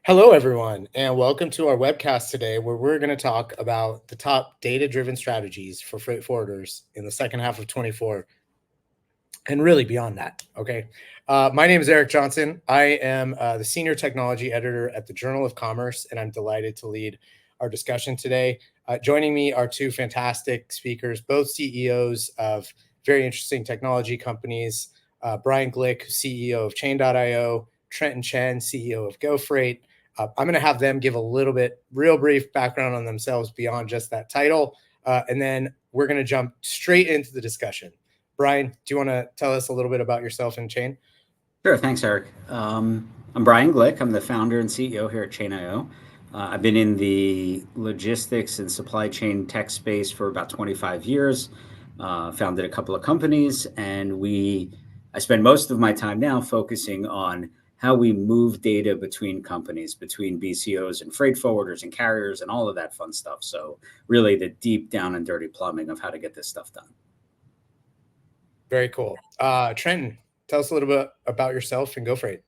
Hello, everyone, and welcome to our webcast today, where we're going to talk about the top data driven strategies for freight forwarders in the second half of 24 and really beyond that. Okay. My name is Eric Johnson. I am the senior technology editor at the Journal of Commerce, and I'm delighted to lead our discussion today. Joining me are two fantastic speakers, both CEOs of very interesting technology companies. Brian Glick, CEO of Chain.io, Trenton Chen, CEO of GoFreight. I'm going to have them give a little bit, real brief background on themselves beyond just that title. And then we're going to jump straight into the discussion. Brian, do you want to tell us a little bit about yourself and Chain? Sure. Thanks, Eric. I'm Brian Glick. I'm the founder and CEO here at Chain.io. I've been in the logistics and supply chain tech space for about 25 years. Founded a couple of companies, and I spend most of my time now focusing on how we move data between companies, between BCOs and freight forwarders and carriers and all of that fun stuff. So really the deep down and dirty plumbing of how to get this stuff done. Very cool. Trenton, tell us a little bit about yourself and GoFreight.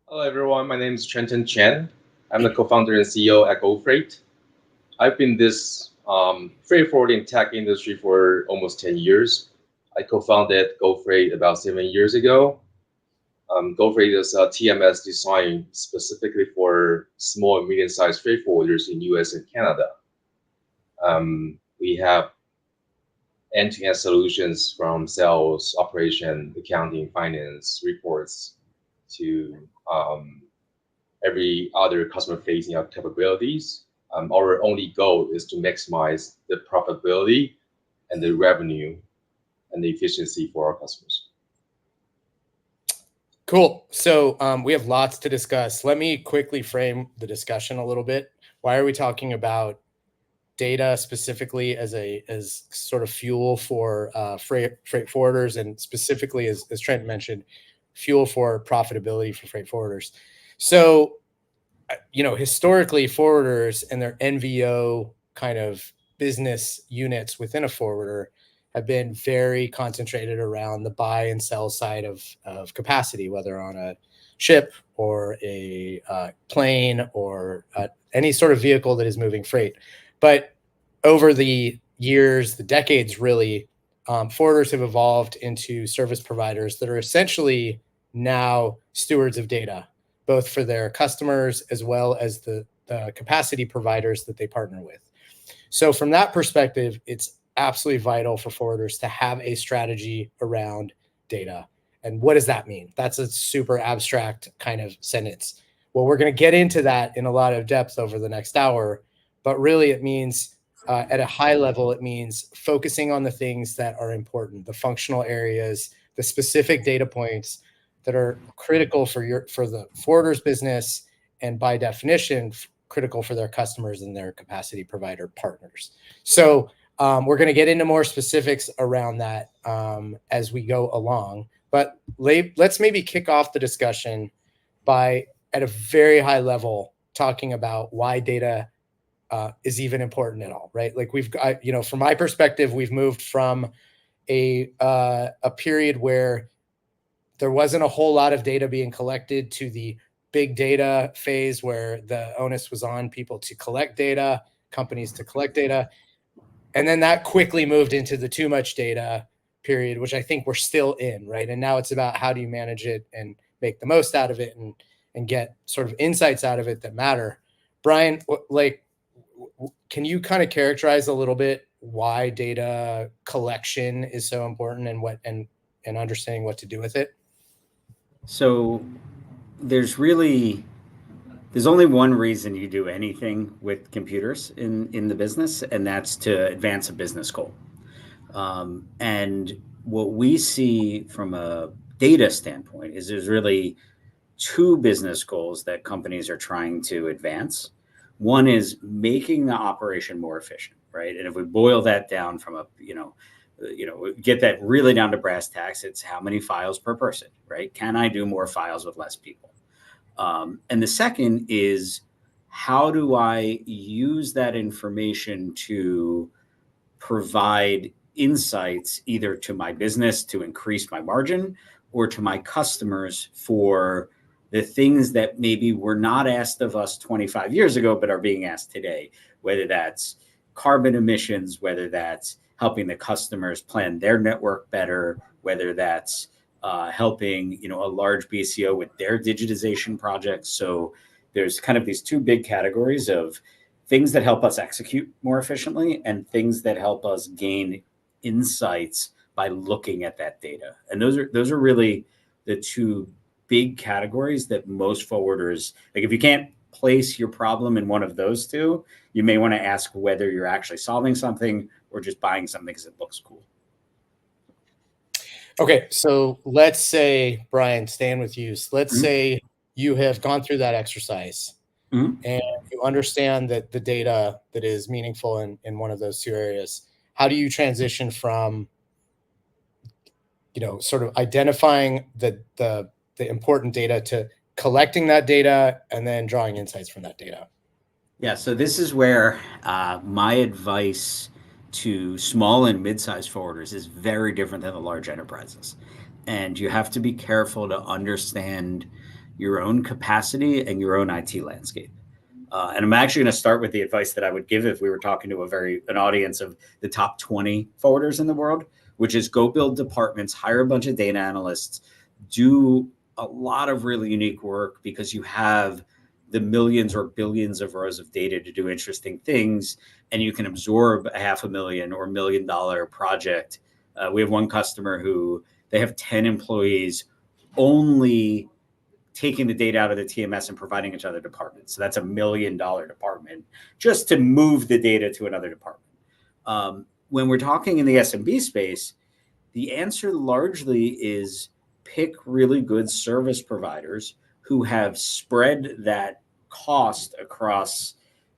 Hello, everyone. My name is Trenton Chen. I'm the co-founder and CEO at GoFreight. I've been in this freight forwarding tech industry for almost 10 years. I co-founded GoFreight about 7 years ago. GoFreight is a TMS designed specifically for small and medium-sized freight forwarders in US and Canada. We have end-to-end solutions from sales, operation, accounting, finance, reports, to every other customer-facing capabilities. Our only goal is to maximize the profitability and the revenue and the efficiency for our customers. Cool. So we have lots to discuss. Let me quickly frame the discussion a little bit. Why are we talking about data specifically as sort of fuel for freight forwarders, and specifically, as Trent mentioned, fuel for profitability for freight forwarders? So, historically, forwarders and their NVO kind of business units within a forwarder have been very concentrated around the buy and sell side of capacity, whether on a ship or a plane or any sort of vehicle that is moving freight. But over the years, the decades, really, forwarders have evolved into service providers that are essentially now stewards of data, both for their customers as well as the capacity providers that they partner with. So from that perspective, it's absolutely vital for forwarders to have a strategy around data. And what does that mean? That's a super abstract kind of sentence. Well, we're going to get into that in a lot of depth over the next hour, but really it means at a high level, it means focusing on the things that are important, the functional areas, the specific data points that are critical for the forwarder's business, and by definition, critical for their customers and their capacity provider partners. So we're going to get into more specifics around that as we go along. But let's maybe kick off the discussion by, at a very high level, talking about why data is even important at all, right? Like we've got, from my perspective, we've moved from a period where there wasn't a whole lot of data being collected to the big data phase, where the onus was on people to collect data, companies to collect data. And then that quickly moved into the too much data period, which I think we're still in, right? And now it's about how do you manage it and make the most out of it and get sort of insights out of it that matter. Brian, can you kind of characterize a little bit why data collection is so important and understanding what to do with it? So there's only one reason you do anything with computers in the business, and that's to advance a business goal. And what we see from a data standpoint is there's really two business goals that companies are trying to advance. One is making the operation more efficient, right? And if we boil that down from get that really down to brass tacks, it's how many files per person, right? Can I do more files with less people? And the second is, how do I use that information to provide insights either to my business to increase my margin, or to my customers for the things that maybe were not asked of us 25 years ago, but are being asked today, whether that's carbon emissions, whether that's helping the customers plan their network better, whether that's helping a large BCO with their digitization projects. So there's kind of these two big categories of things that help us execute more efficiently and things that help us gain insights by looking at that data. And those are really the two big categories that most forwarders, like if you can't place your problem in one of those two, you may want to ask whether you're actually solving something or just buying something because it looks cool. Okay, so let's say, Brian, staying with you. So let's say you have gone through that exercise and you understand that the data that is meaningful in one of those two areas. How do you transition from, sort of identifying the important data to collecting that data and then drawing insights from that data? Yeah, so this is where my advice to small and mid-sized forwarders is very different than the large enterprises. And you have to be careful to understand your own capacity and your own IT landscape. And I'm actually going to start with the advice that I would give if we were talking to an audience of the top 20 forwarders in the world, which is go build departments, hire a bunch of data analysts, do a lot of really unique work because you have the millions or billions of rows of data to do interesting things, and you can absorb a $500,000 or $1 million project. We have one customer who they have 10 employees only taking the data out of the TMS and providing it to other departments. So that's $1 million department just to move the data to another department. When we're talking in the SMB space, the answer largely is pick really good service providers who have spread that cost across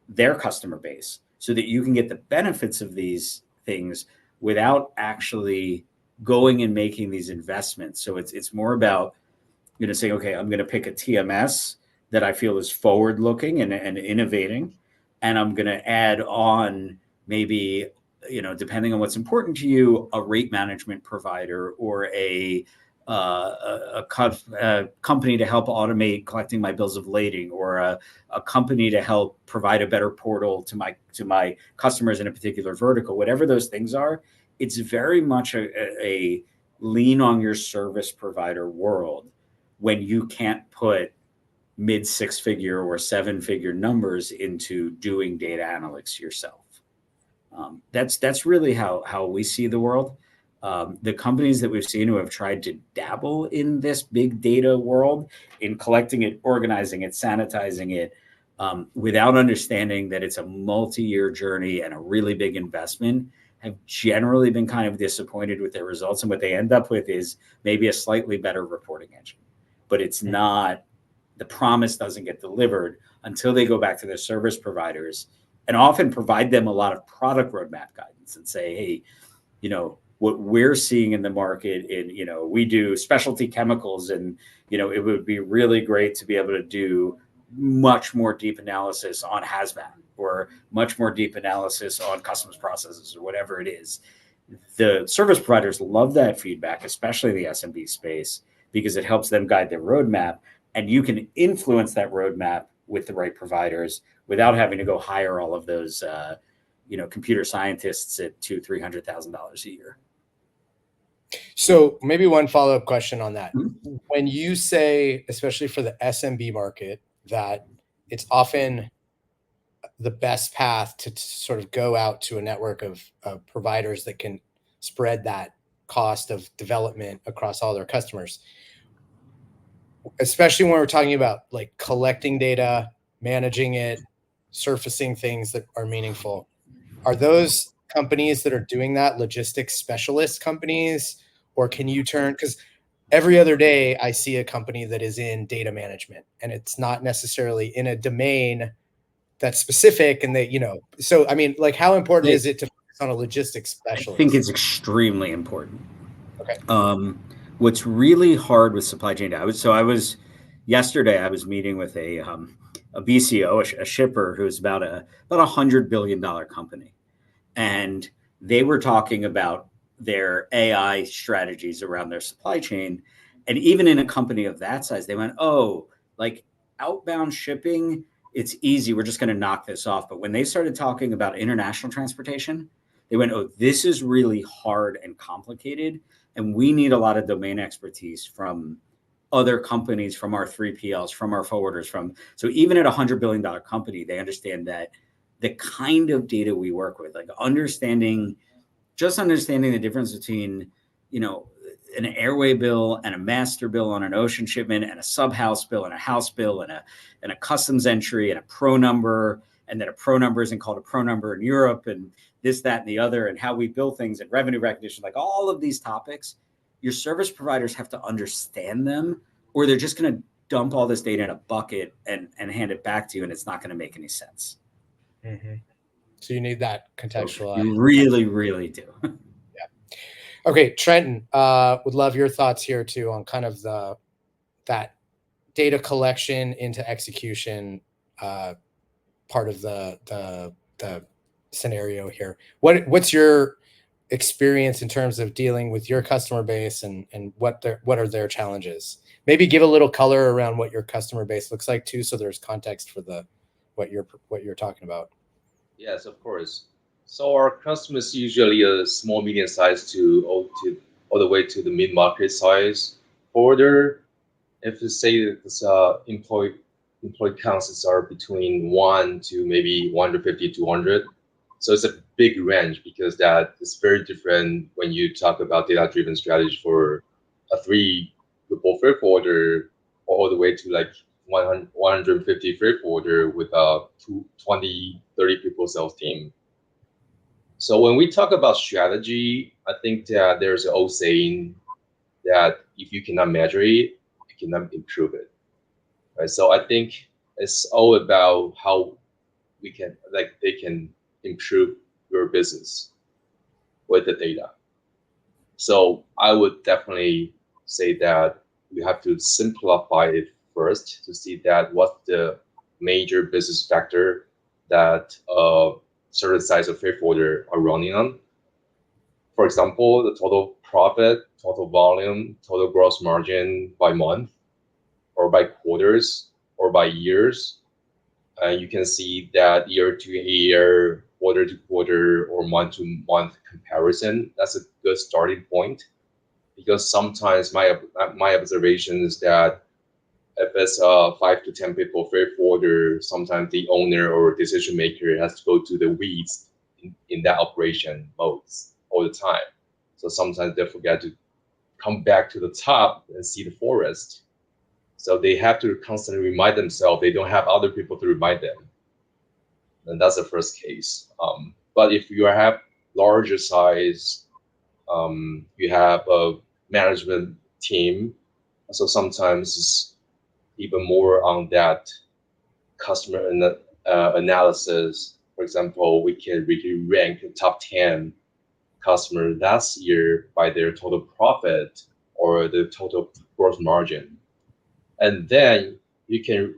their customer base so that you can get the benefits of these things without actually going and making these investments. So it's more about saying, okay, I'm going to pick a TMS that I feel is forward looking and innovating, and I'm going to add on maybe, depending on what's important to you, a rate management provider or a company to help automate collecting my bills of lading, or a company to help provide a better portal to my customers in a particular vertical. Whatever those things are, it's very much a lean on your service provider world when you can't put mid 6-figure or 7-figure numbers into doing data analytics yourself. That's really how we see the world. The companies that we've seen who have tried to dabble in this big data world, in collecting it, organizing it, sanitizing it, without understanding that it's a multi-year journey and a really big investment, have generally been kind of disappointed with their results. And what they end up with is maybe a slightly better reporting engine, but it's not, the promise doesn't get delivered until they go back to their service providers and often provide them a lot of product roadmap guidance and say, hey, what we're seeing in the market, we do specialty chemicals, and, it would be really great to be able to do much more deep analysis on hazmat or much more deep analysis on customs processes or whatever it is. The service providers love that feedback, especially the SMB space, because it helps them guide their roadmap, and you can influence that roadmap with the right providers without having to go hire all of those, computer scientists at $200,000-$300,000 a year. So maybe one follow-up question on that. Mm-hmm. When you say, especially for the SMB market, that it's often the best path to sort of go out to a network of providers that can spread that cost of development across all their customers, especially when we're talking about like collecting data, managing it, surfacing things that are meaningful. Are those companies that are doing that logistics specialist companies, or can you turn, because every other day I see a company that is in data management and it's not necessarily in a domain that's specific, and they, so I mean, like, how important is it to focus on a logistics specialist? I think it's extremely important. Okay. What's really hard with supply chain data. Yesterday I was meeting with a BCO, a shipper who's about $100 billion company, and they were talking about their AI strategies around their supply chain. And even in a company of that size, they went, oh, Like outbound shipping, it's easy. We're just going to knock this off. But when they started talking about international transportation, they went, oh, this is really hard and complicated. And we need a lot of domain expertise from other companies, from our 3PLs, from our forwarders, so even at $100 billion company, they understand that the kind of data we work with, like understanding the difference between, an airway bill and a master bill on an ocean shipment and a sub-house bill and a house bill and a customs entry and a pro number, and that a pro number isn't called a pro number in Europe, and this, that, and the other, and how we bill things and revenue recognition, like all of these topics, your service providers have to understand them, or they're just going to dump all this data in a bucket and hand it back to you, and it's not going to make any sense. Mm-hmm. So you need that contextualized. You really, really do. Okay, Trenton, would love your thoughts here too on kind of that data collection into execution part of the scenario here. What's your experience in terms of dealing with your customer base and what are their challenges? Maybe give a little color around what your customer base looks like too, so there's context for what you're talking about. Yes, of course. So our customers usually a small, medium size to all the way to the mid-market size order. If you say that this employee counts are between 1 to maybe 150, 200. So it's a big range, because that is very different when you talk about data-driven strategy for a 3 people freight forwarder, all the way to like 150 freight forwarder with a 20, 30 people sales team. So when we talk about strategy, I think that there's an old saying that if you cannot measure it, you cannot improve it. Right? So I think it's all about how they can improve your business with the data. So I would definitely say that you have to simplify it first to see that what's the major business factor that certain size of freight forwarder are running on. For example, the total profit, total volume, total gross margin by month, or by quarters, or by years. You can see that year to year, quarter to quarter, or month to month comparison. That's a good starting point, because sometimes my observation is that if it's a 5 to 10 people freight forwarder, sometimes the owner or decision maker has to go to the weeds in that operation modes all the time. So sometimes they forget to come back to the top and see the forest. So they have to constantly remind themselves they don't have other people to remind them. And that's the first case. But if you have larger size, you have a management team. So sometimes it's even more on that customer analysis. For example, we can really rank the top 10 customers last year by their total profit or the total gross margin. And then you can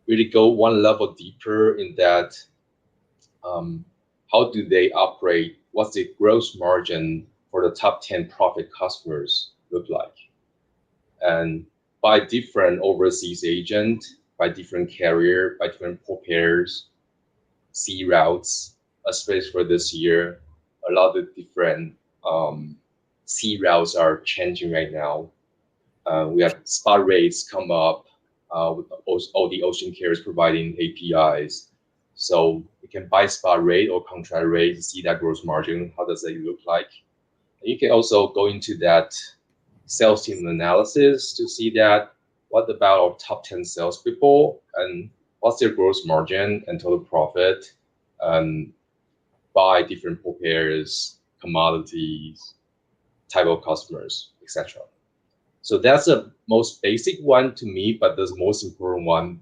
really go one level deeper in that. How do they operate? What's the gross margin for the top 10 profit customers look like? And by different overseas agent, by different carrier, by different port pairs, sea routes, especially for this year, a lot of different sea routes are changing right now. We have spot rates come up with all the ocean carriers providing APIs. So you can buy spot rate or contract rate to see that gross margin. How does that look like? And you can also go into that sales team analysis to see that what about our top 10 salespeople and what's their gross margin and total profit by different port pairs, commodities, type of customers, etc. So that's the most basic one to me, but the most important one.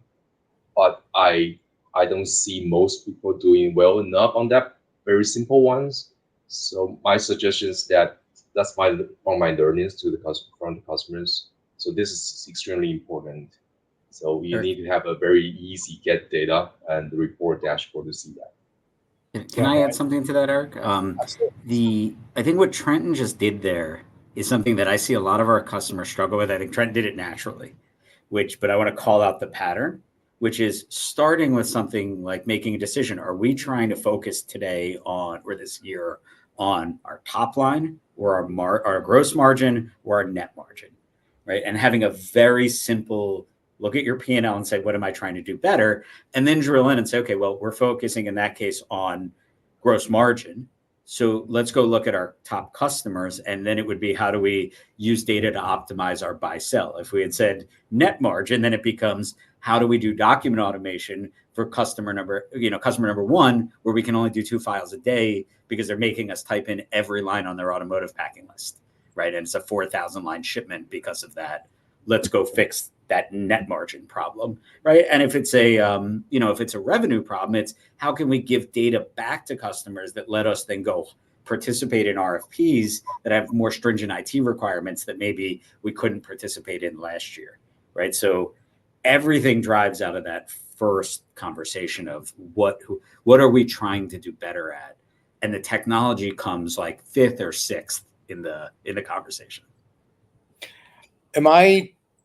But I don't see most people doing well enough on that very simple ones. So my suggestion is that's from my learnings from the customers. So this is extremely important. So you need to have a very easy get data and report dashboard to see that. Can I add something to that, Eric? I think what Trenton just did there is something that I see a lot of our customers struggle with. I think Trenton did it naturally. but I want to call out the pattern, which is starting with something like making a decision. Are we trying to focus today on, or this year, on our top line or our gross margin or our net margin, right? And having a very simple look at your P&L and say, what am I trying to do better? And then drill in and say, okay, well, we're focusing in that case on gross margin. So let's go look at our top customers. And then it would be, how do we use data to optimize our buy sell? If we had said net margin, then it becomes, how do we do document automation for customer number one, where we can only do 2 files a day because they're making us type in every line on their automotive packing list, right? And it's a 4,000 line shipment because of that. Let's go fix that net margin problem, right? And if it's a, if it's a revenue problem, it's how can we give data back to customers that let us then go participate in RFPs that have more stringent IT requirements that maybe we couldn't participate in last year, right? So everything drives out of that first conversation of what are we trying to do better at, and the technology comes like 5th or 6th in the conversation.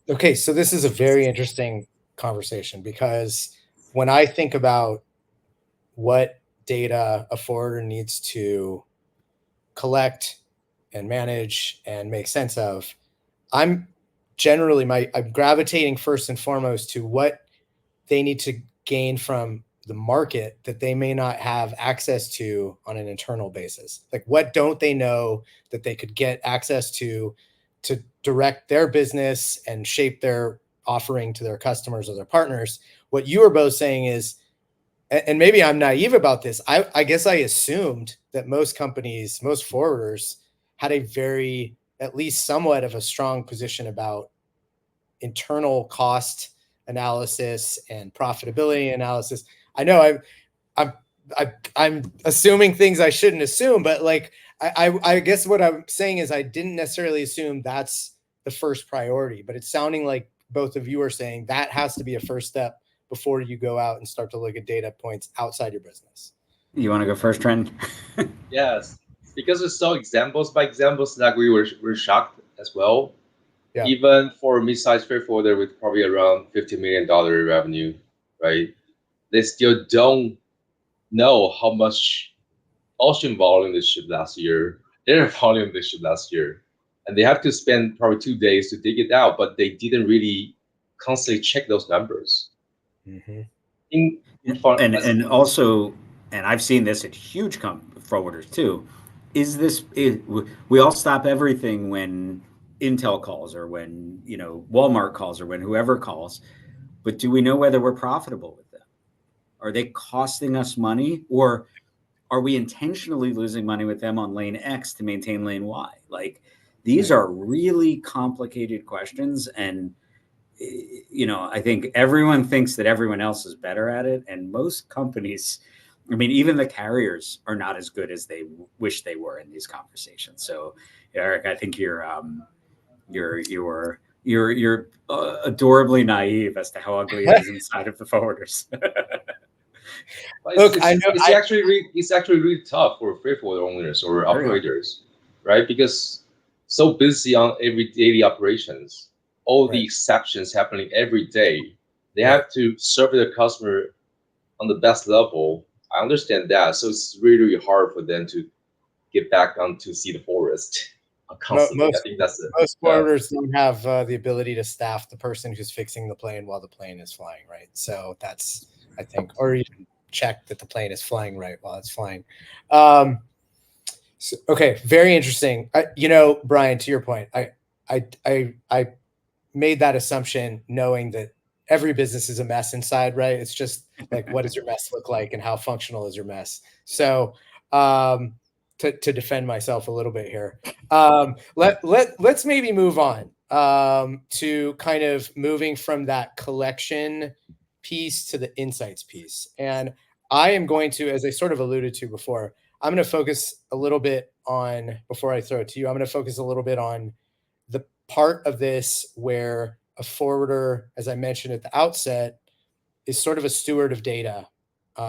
Okay, so this is a very interesting conversation, because when I think about what data a forwarder needs to collect and manage and make sense of, I'm gravitating first and foremost to what they need to gain from the market that they may not have access to on an internal basis. Like, what don't they know that they could get access to direct their business and shape their offering to their customers or their partners? What you are both saying is, and maybe I'm naive about this, I guess I assumed that most companies, most forwarders, had a very, at least somewhat of a strong position about internal cost analysis and profitability analysis. I know I'm assuming things I shouldn't assume, but like, I guess what I'm saying is I didn't necessarily assume that's the first priority, but it's sounding like both of you are saying that has to be a first step before you go out and start to look at data points outside your business. You want to go first, Trent? Yes, because we saw examples by examples that we were shocked as well. Yeah. Even for mid-sized freight forwarder with probably around $50 million revenue, right? They still don't know how much ocean volume they shipped last year, air volume they shipped last year. And they have to spend probably 2 days to dig it out, but they didn't really constantly check those numbers. Mm-hmm. And also, and I've seen this at huge forwarders too, we all stop everything when Intel calls, or when Walmart calls, or when whoever calls, but do we know whether we're profitable with them? Are they costing us money, or are we intentionally losing money with them on lane X to maintain lane Y? Like, these are really complicated questions, and I think everyone thinks that everyone else is better at it, and most companies, I mean, even the carriers, are not as good as they wish they were in these conversations. So, Eric, I think you're adorably naive as to how ugly it is inside of the forwarders. Look, it's actually really tough for freight forwarder owners or operators, right? Because so busy on every daily operations, all the exceptions happening every day. They have to serve their customer on the best level. I understand that. So it's really, really hard for them to get back on to see the forest constantly. I think that's it. Most forwarders don't have the ability to staff the person who's fixing the plane while the plane is flying, right? So that's, I think, or even check that the plane is flying right while it's flying. So, okay, very interesting. Brian, to your point, I made that assumption knowing that every business is a mess inside, right? It's just like, what does your mess look like, and how functional is your mess? So to defend myself a little bit here, let's maybe move on to kind of moving from that collection piece to the insights piece. And I am going to, as I sort of alluded to before, I'm going to focus a little bit on, before I throw it to you, I'm going to focus a little bit on the part of this where a forwarder, as I mentioned at the outset, is sort of a steward of data,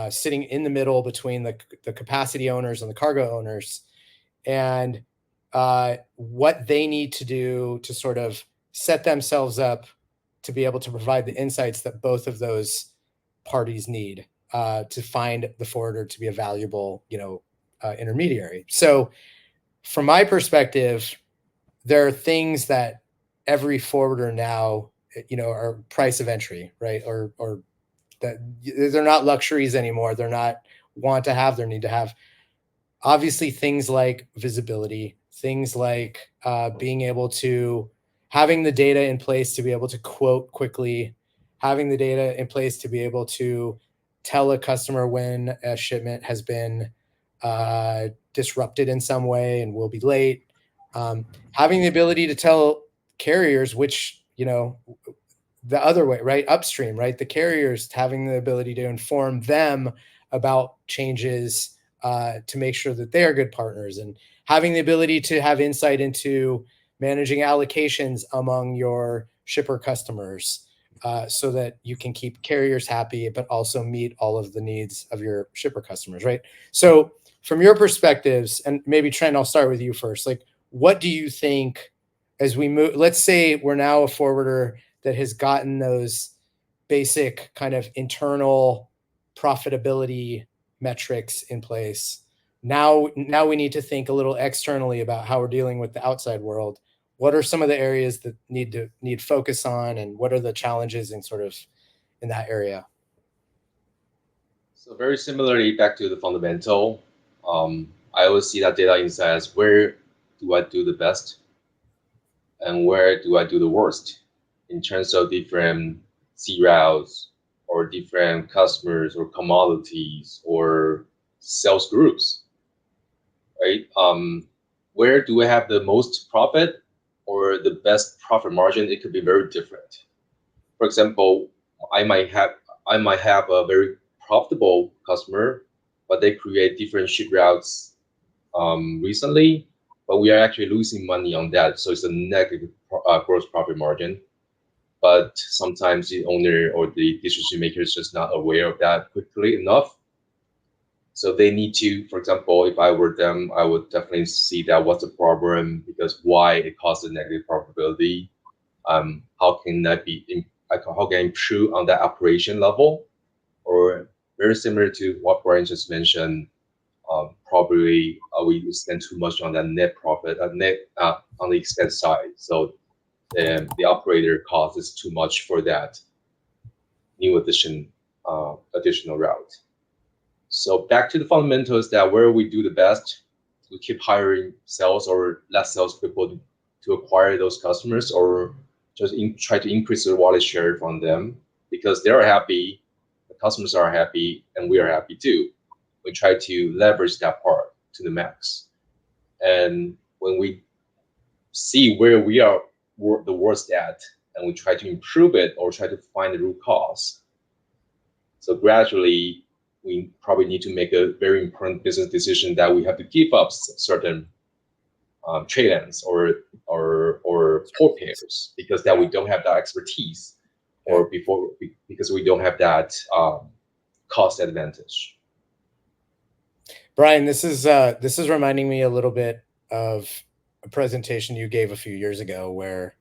sitting in the middle between the capacity owners and the cargo owners, and what they need to do to sort of set themselves up to be able to provide the insights that both of those parties need to find the forwarder to be a valuable, intermediary. So from my perspective, there are things that every forwarder now, are price of entry, right? Or that they're not luxuries anymore. They're not want to have, they're need to have. Obviously, things like visibility, things like being able to having the data in place to be able to quote quickly, having the data in place to be able to tell a customer when a shipment has been disrupted in some way and will be late. Having the ability to tell carriers which, the other way, right? Upstream, right? The carriers having the ability to inform them about changes to make sure that they are good partners, and having the ability to have insight into managing allocations among your shipper customers so that you can keep carriers happy, but also meet all of the needs of your shipper customers, right? So from your perspectives, and maybe Trent, I'll start with you first. Like, what do you think as we move? Let's say we're now a forwarder that has gotten those basic kind of internal profitability metrics in place. Now we need to think a little externally about how we're dealing with the outside world. What are some of the areas that need focus on, and what are the challenges in sort of in that area? So very similarly, back to the fundamental, I always see that data insights, where do I do the best and where do I do the worst in terms of different sea routes or different customers or commodities or sales groups, right? Where do I have the most profit or the best profit margin? It could be very different. For example, I might have a very profitable customer, but they create different ship routes recently, but we are actually losing money on that. So it's a negative gross profit margin. But sometimes the owner or the decision maker is just not aware of that quickly enough. So they need to, for example, if I were them, I would definitely see that what's the problem, because why it causes negative profitability. How can that be? How can I improve on that operation level? Or very similar to what Brian just mentioned, probably we spend too much on that net profit, on the expense side. So the operator cost is too much for that new additional route. So back to the fundamentals, that where we do the best, we keep hiring sales or less sales people to acquire those customers, or just try to increase the wallet share from them, because they're happy, the customers are happy, and we are happy too. We try to leverage that part to the max. And when we see where we are the worst at, and we try to improve it or try to find the root cause. So gradually, we probably need to make a very important business decision that we have to give up certain trade lanes or port pairs, because that we don't have that expertise, or because we don't have that cost advantage. Brian, this is reminding me a little bit of a presentation you gave a few years ago, where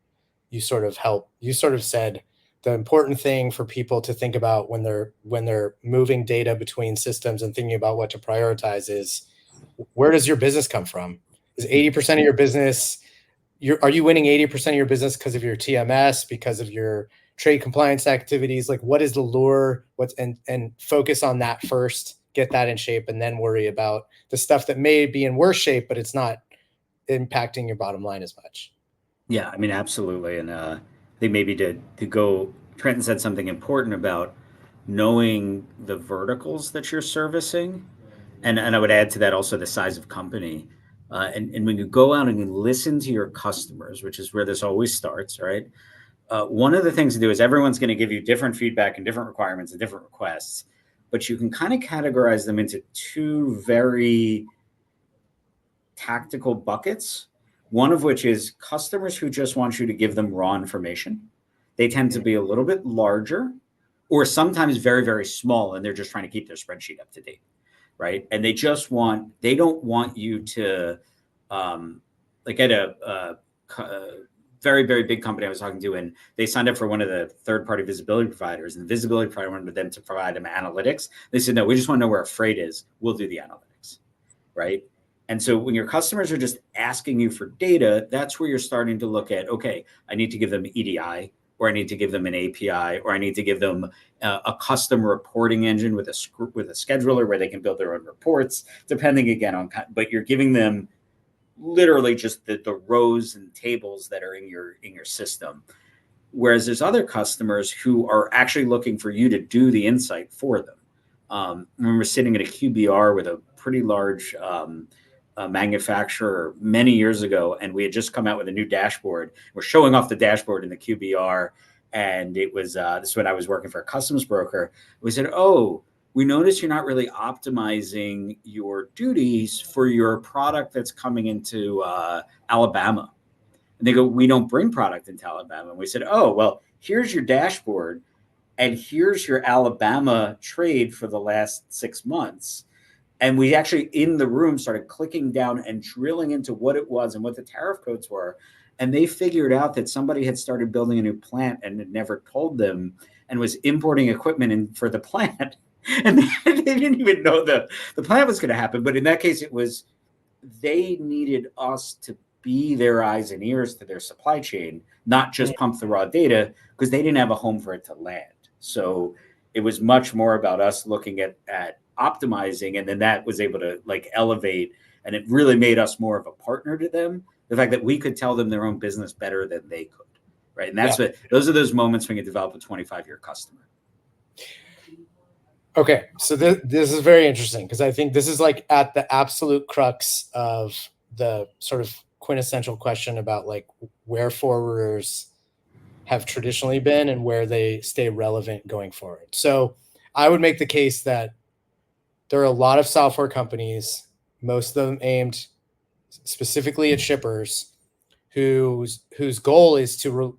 you sort of said the important thing for people to think about when they're moving data between systems and thinking about what to prioritize is, where does your business come from? Is 80% of your business, are you winning 80% of your business because of your TMS, because of your trade compliance activities? Like, what is the lure? And focus on that first, get that in shape, and then worry about the stuff that may be in worse shape, but it's not impacting your bottom line as much. Yeah, I mean, absolutely. And I think maybe to go, Trenton said something important about knowing the verticals that you're servicing. And I would add to that also the size of company. And when you go out and you listen to your customers, which is where this always starts, right? One of the things to do is everyone's going to give you different feedback and different requirements and different requests, but you can kind of categorize them into two very tactical buckets. One of which is customers who just want you to give them raw information. They tend to be a little bit larger, or sometimes very, very small, and they're just trying to keep their spreadsheet up to date, right? And they don't want you to, like at very, very big company I was talking to, and they signed up for one of the third-party visibility providers, and the visibility provider wanted them to provide them analytics. They said, no, we just want to know where our freight is. We'll do the analytics, right? And so when your customers are just asking you for data, that's where you're starting to look at, okay, I need to give them EDI, or I need to give them an API, or I need to give them a custom reporting engine with a scheduler where they can build their own reports, depending again on, but you're giving them literally just the rows and tables that are in your system. Whereas there's other customers who are actually looking for you to do the insight for them. I remember sitting at a QBR with a pretty large manufacturer many years ago, and we had just come out with a new dashboard. We're showing off the dashboard in the QBR, and it was this is when I was working for a customs broker. We said, oh, we noticed you're not really optimizing your duties for your product that's coming into Alabama. And they go, we don't bring product into Alabama. And we said, oh, well, here's your dashboard, and here's your Alabama trade for the last 6 months. And we actually, in the room, started clicking down and drilling into what it was and what the tariff codes were. And they figured out that somebody had started building a new plant and had never told them, and was importing equipment in for the plant. And they didn't even know the plant was going to happen. But in that case, it was, they needed us to be their eyes and ears to their supply chain, not just pump the raw data, because they didn't have a home for it to land. So it was much more about us looking at optimizing, and then that was able to like elevate, and it really made us more of a partner to them. The fact that we could tell them their own business better than they could, right? And that's what, those are those moments when you develop a 25-year customer. Okay, so this is very interesting, because I think this is like at the absolute crux of the sort of quintessential question about like where forwarders have traditionally been and where they stay relevant going forward. So I would make the case that there are a lot of software companies, most of them aimed specifically at shippers, whose goal is to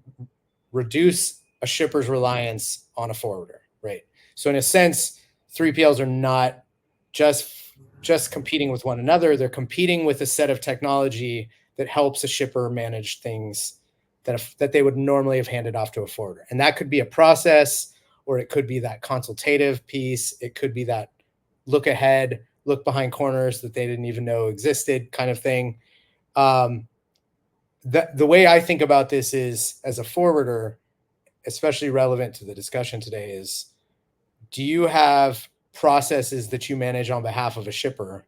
reduce a shipper's reliance on a forwarder, right? So in a sense, 3PLs are not just competing with one another. They're competing with a set of technology that helps a shipper manage things that they would normally have handed off to a forwarder. And that could be a process, or it could be that consultative piece. It could be that look ahead, look behind corners that they didn't even know existed kind of thing. The way I think about this is, as a forwarder, especially relevant to the discussion today, is, do you have processes that you manage on behalf of a shipper?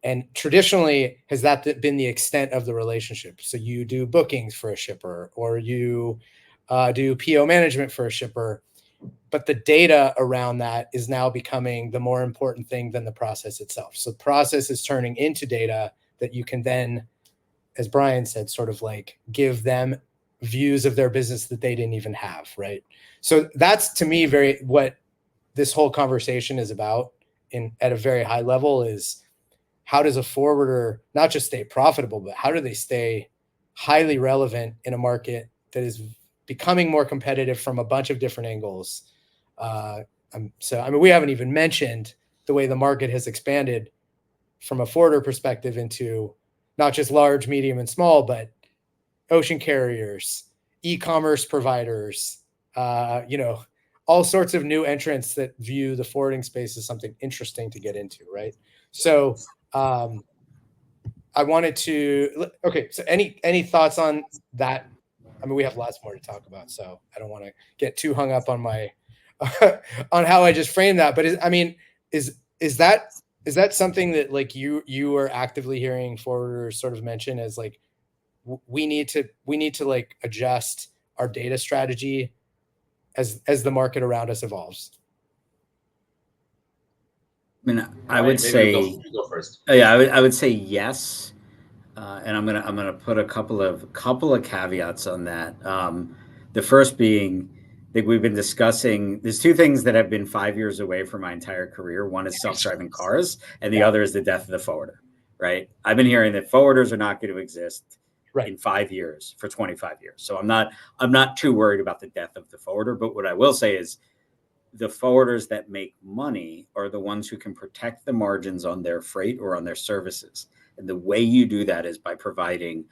And traditionally, has that been the extent of the relationship? So you do bookings for a shipper, or you do PO management for a shipper, but the data around that is now becoming the more important thing than the process itself. So the process is turning into data that you can then, as Brian said, sort of like give them views of their business that they didn't even have, right? So that's, to me, very what this whole conversation is about at a very high level, is how does a forwarder not just stay profitable, but how do they stay highly relevant in a market that is becoming more competitive from a bunch of different angles? So, I mean, we haven't even mentioned the way the market has expanded from a forwarder perspective into not just large, medium, and small, but ocean carriers, e-commerce providers, all sorts of new entrants that view the forwarding space as something interesting to get into, right? So I wanted to, okay, so any thoughts on that? I mean, we have lots more to talk about, so I don't want to get too hung up on my on how I just framed that. But is that something that like you are actively hearing forwarders sort of mention as like, we need to like adjust our data strategy as the market around us evolves? I mean, I would say, you go first. Yeah, I would say yes, and I'm gonna put a couple of caveats on that. The first being, I think we've been discussing, there's two things that have been 5 years away from my entire career. One is self-driving cars, and the other is the death of the forwarder. Right? I've been hearing that forwarders are not going to exist in 5 years for 25 years. So I'm not too worried about the death of the forwarder. But what I will say is, the forwarders that make money are the ones who can protect the margins on their freight or on their services. And the way you do that is by providing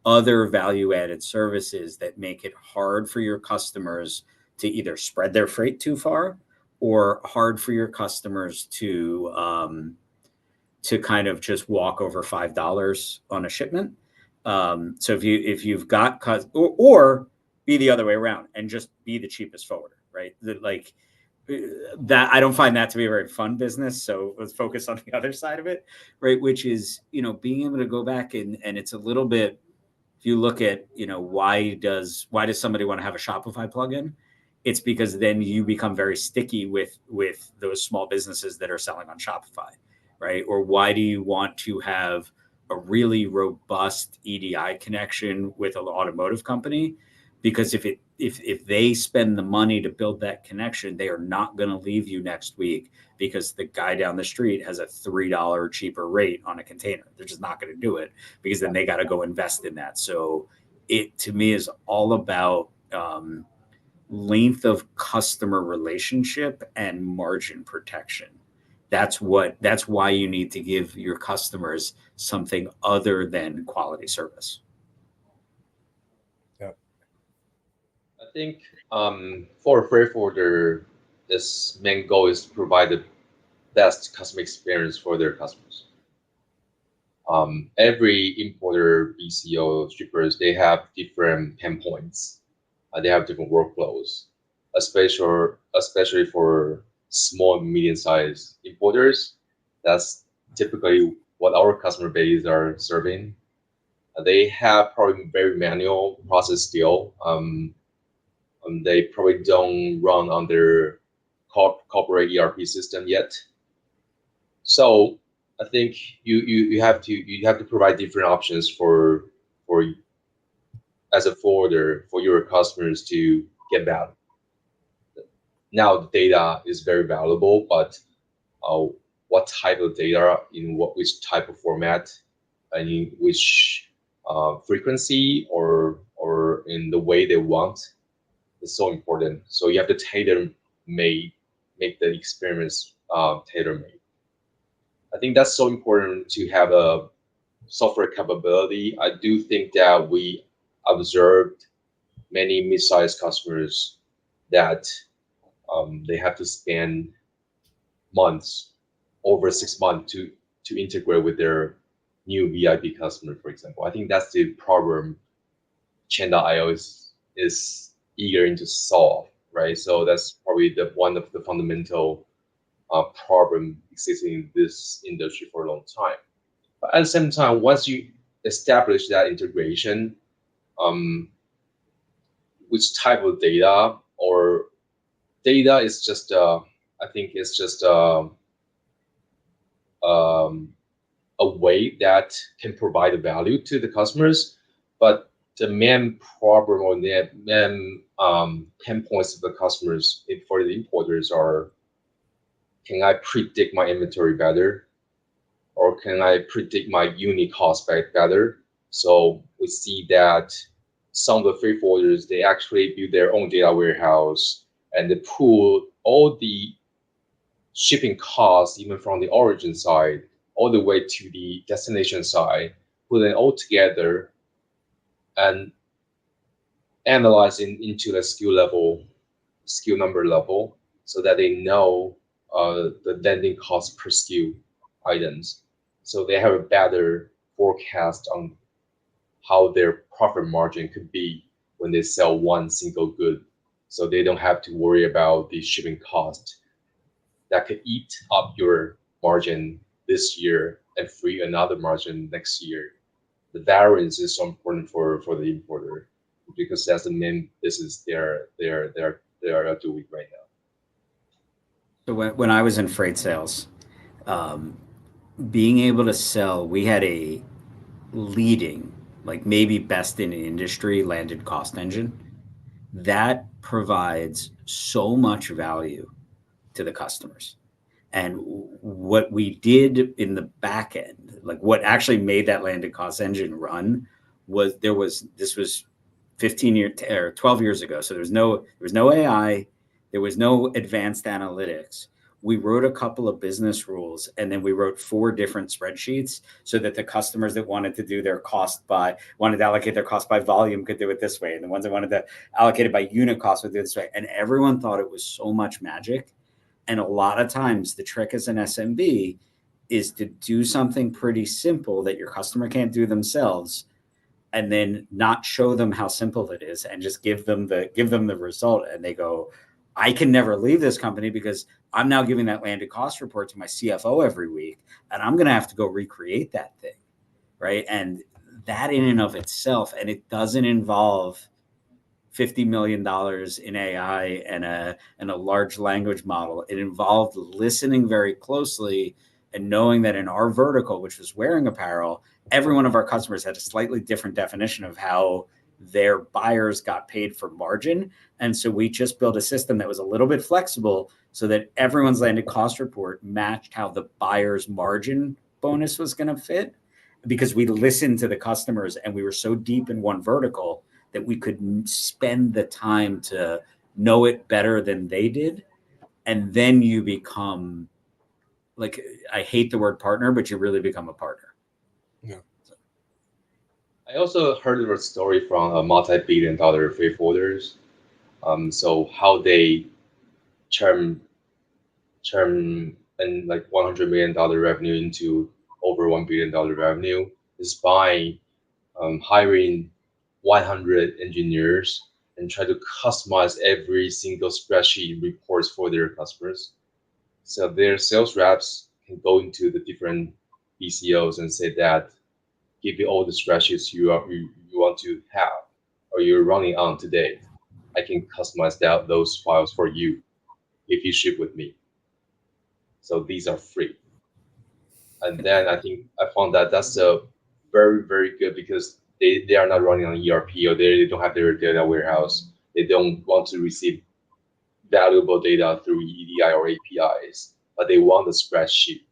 other value-added services that make it hard for your customers to either spread their freight too far or hard for your customers to kind of just walk over $5 on a shipment. So if you've got or be the other way around and just be the cheapest forwarder, right? Like that, I don't find that to be a very fun business. So let's focus on the other side of it, right? Which is, being able to go back and it's a little bit, if you look at, why does somebody want to have a Shopify plugin? It's because then you become very sticky with those small businesses that are selling on Shopify, right? Or why do you want to have a really robust EDI connection with an automotive company? Because if they spend the money to build that connection, they are not going to leave you next week because the guy down the street has a $3 cheaper rate on a container. They're just not going to do it because then they got to go invest in that. So it, to me, is all about length of customer relationship and margin protection. That's why you need to give your customers something other than quality service. Yeah. I think for a freight forwarder, this main goal is to provide the best customer experience for their customers. Every importer, BCO, shippers, they have different pain points. They have different workflows, especially for small, medium-sized importers. That's typically what our customer base are serving. They have probably very manual process still. They probably don't run on their corporate ERP system yet. So I think you have to provide different options for as a forwarder for your customers to get value. Now the data is very valuable, but what type of data in which type of format and in which frequency or in the way they want is so important. So you have to make the experience tailor-made. I think that's so important to have a software capability. I do think that we observed many mid-sized customers that they have to spend months, over 6 months to integrate with their new VIP customer, for example. I think that's the problem Chain.io is eager to solve, right? So that's probably one of the fundamental problem existing in this industry for a long time. But at the same time, once you establish that integration, which type of data or data is just, I think it's just a way that can provide value to the customers. But the main problem or the main pain points of the customers for the importers are, can I predict my inventory better? Or can I predict my unit cost better? So we see that some of the freight forwarders, they actually build their own data warehouse and they pull all the shipping costs, even from the origin side, all the way to the destination side, put it all together and analyzing into the SKU number level, so that they know the landing cost per SKU items. So they have a better forecast on how their profit margin could be when they sell one single good. So they don't have to worry about the shipping cost that could eat up your margin this year and free another margin next year. The variance is so important for the importer, because that's the main business they're doing right now. So when I was in freight sales, being able to sell, we had a leading, like maybe best in industry landed cost engine that provides so much value to the customers. And what we did in the back end, like what actually made that landed cost engine run, was this was 15 years or 12 years ago. So there was no AI, there was no advanced analytics. we wrote a couple of business rules, and then we wrote 4 different spreadsheets so that the customers that wanted to do their wanted to allocate their cost by volume could do it this way. And the ones that wanted to allocate it by unit cost would do it this way. And everyone thought it was so much magic. And a lot of times the trick as an SMB is to do something pretty simple that your customer can't do themselves, and then not show them how simple it is, and just give them the result. And they go, I can never leave this company because I'm now giving that landed cost report to my CFO every week, and I'm going to have to go recreate that thing, right? And that in and of itself, and it doesn't involve $50 million in AI and a large language model. It involved listening very closely and knowing that in our vertical, which was wearing apparel, every one of our customers had a slightly different definition of how their buyers got paid for margin. And so we just built a system that was a little bit flexible so that everyone's landed cost report matched how the buyer's margin bonus was going to fit, because we listened to the customers and we were so deep in one vertical that we could spend the time to know it better than they did. And then you become, like, I hate the word partner, but you really become a partner. Yeah. I also heard of a story from a multi-billion-dollar freight forwarders. So how they turn and like $100 million revenue into over $1 billion revenue is by hiring 100 engineers and try to customize every single spreadsheet reports for their customers. So their sales reps can go into the different BCOs and say that, give me all the spreadsheets you want to have or you're running on today. I can customize those files for you if you ship with me. So these are free. And then I think I found that that's a very, very good, because they are not running on ERP, or they don't have their data warehouse. They don't want to receive valuable data through EDI or APIs, but they want a spreadsheet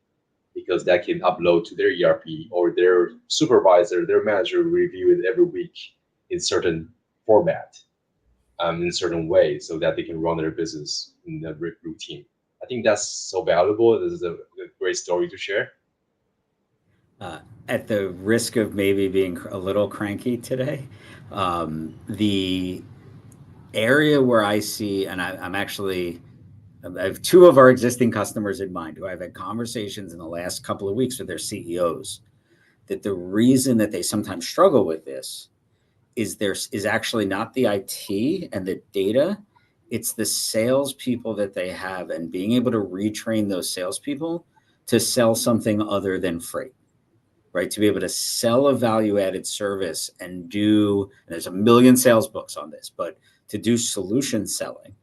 because that can upload to their ERP, or their supervisor, their manager review it every week in certain format, in a certain way, so that they can run their business in the routine. I think that's so valuable. This is a great story to share. At the risk of maybe being a little cranky today, the area where I see, and I have 2 of our existing customers in mind who I've had conversations in the last couple of weeks with their CEOs, that the reason that they sometimes struggle with this is actually not the IT and the data, it's the salespeople that they have, and being able to retrain those salespeople to sell something other than freight. Right, to be able to sell a value-added service and there's a million sales books on this, but to do solution selling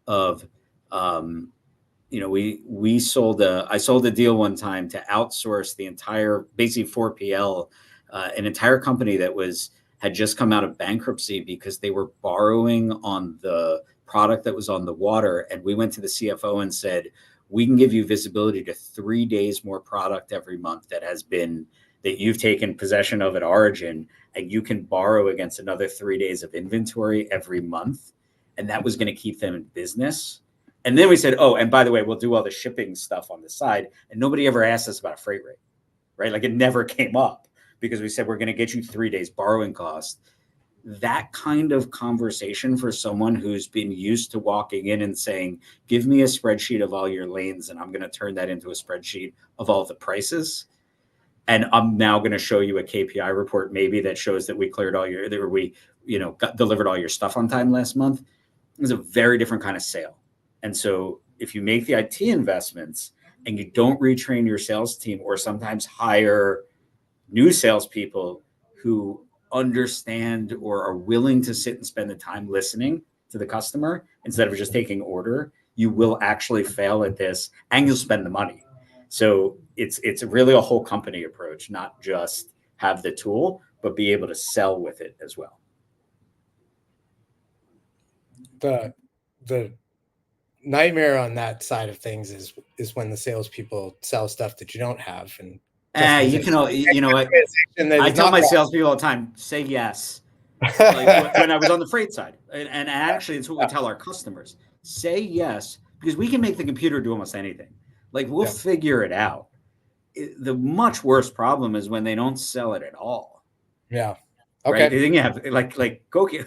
of, I sold a deal one time to outsource the entire, basically 4PL, an entire company that had just come out of bankruptcy because they were borrowing on the product that was on the water. And we went to the CFO and said, we can give you visibility to 3 days more product every month that you've taken possession of at origin, and you can borrow against another 3 days of inventory every month. And that was going to keep them in business. And then we said, oh, and by the way, we'll do all the shipping stuff on the side. And nobody ever asked us about a freight rate, right? Like, it never came up because we said, we're going to get you 3 days borrowing cost. That kind of conversation for someone who's been used to walking in and saying, give me a spreadsheet of all your lanes, and I'm going to turn that into a spreadsheet of all the prices. And I'm now going to show you a KPI report, maybe that shows that we cleared all your, delivered all your stuff on time last month. It's a very different kind of sale. And so if you make the IT investments and you don't retrain your sales team, or sometimes hire new salespeople who understand or are willing to sit and spend the time listening to the customer instead of just taking order, you will actually fail at this, and you'll spend the money. So it's really a whole company approach, not just have the tool, but be able to sell with it as well. The nightmare on that side of things is when the salespeople sell stuff that you don't have, and you know what? I tell my salespeople all the time, say yes. Like when I was on the freight side, and actually it's what we tell our customers: say yes, because we can make the computer do almost anything. Like, we'll figure it out. The much worse problem is when they don't sell it at all. Yeah. Okay. Right. Then you have like go get.